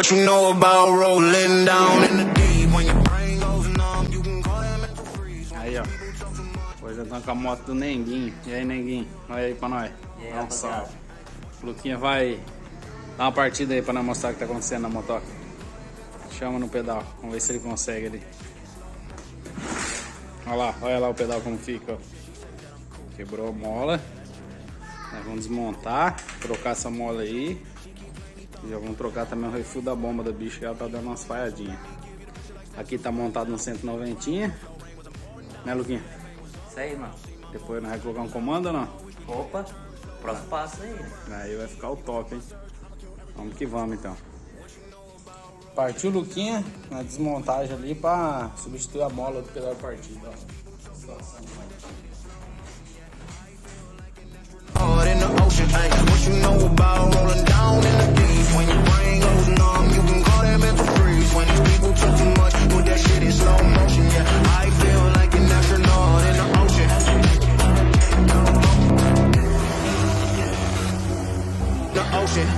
What you know about rolling down in the deep when your brain goes numb, you can call that mental freeze. Aí, ó. Hoje eu tô com a moto do Nenguinho. E aí, Nenguinho? Olha aí pra nós. E aí, Dá um rapaziada? salve. O Luquinha vai dar uma partida aí pra nós mostrar o que tá acontecendo na motoca. Chama no pedal. Vamos ver se ele consegue ali. Olha lá o pedal como fica, ó. Quebrou a mola. Nós vamos desmontar, trocar essa mola aí. E já vamos trocar também o refil da bomba do bicho, que ela tá dando umas falhadinhas. Aqui tá montado no 190, né, Luquinha? Isso aí, mano. Depois nós vamos colocar um comando ou não? Opa, próximo passo aí. Aí vai ficar o top, hein? Vamos que vamos então. Partiu o Luquinha na desmontagem ali pra substituir a mola do pedal partida, ó. Situação. In the ocean, ay, what you know about rolling down in the deep when your brain goes numb, you can call that mental freeze. When these people talk too much, put that shit in slow motion. Yeah, I feel like an astronaut in the ocean. The ocean.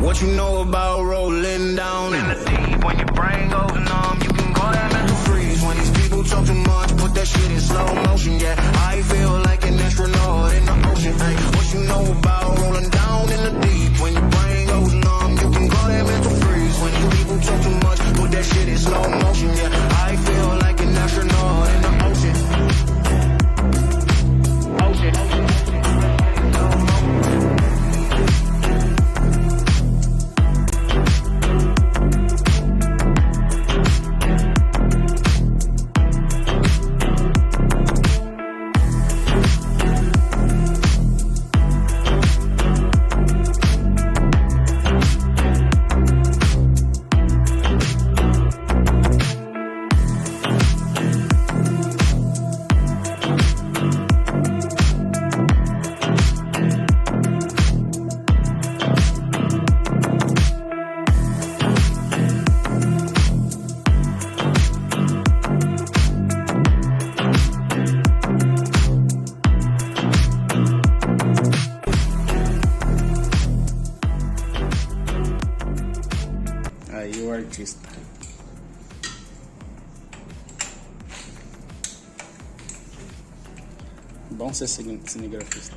What you know about rolling down in the deep when your brain goes numb, you can call that mental freeze. When these people talk too much, put that shit in slow motion. Yeah, I feel like an astronaut in the ocean. Ay, what you know about rolling down in the deep when your brain goes numb, you can call that mental freeze. When these people talk too much, put that shit in slow motion. Yeah, I feel like an astronaut in the ocean. Ocean. Aí o artista. Bom ser cinegrafista.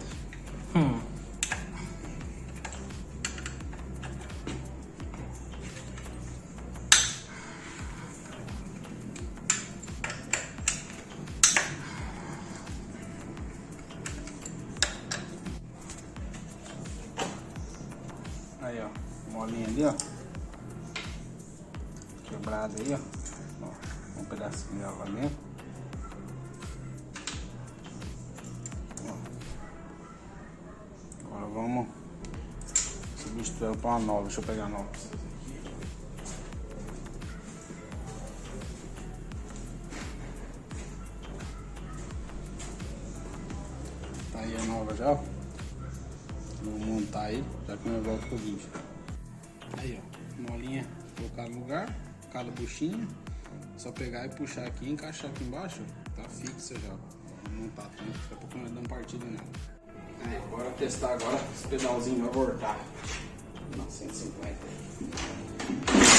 Aí, ó, molinha ali, ó. Quebrada aí, ó. Um pedacinho dela lá dentro. Ó. Agora vamos substituir ela para uma nova. Deixa eu pegar a nova pra vocês aqui. Tá aí a nova já, ó. Vou montar aí, já que eu volto pro vídeo. Aí, ó, molinha colocar no lugar, cada buchinha, só pegar e puxar aqui e encaixar aqui embaixo, tá fixa já. Não tá tanto, daqui a pouco nós damos partida nela. Aí, bora testar agora, esse pedalzinho vai voltar. 950.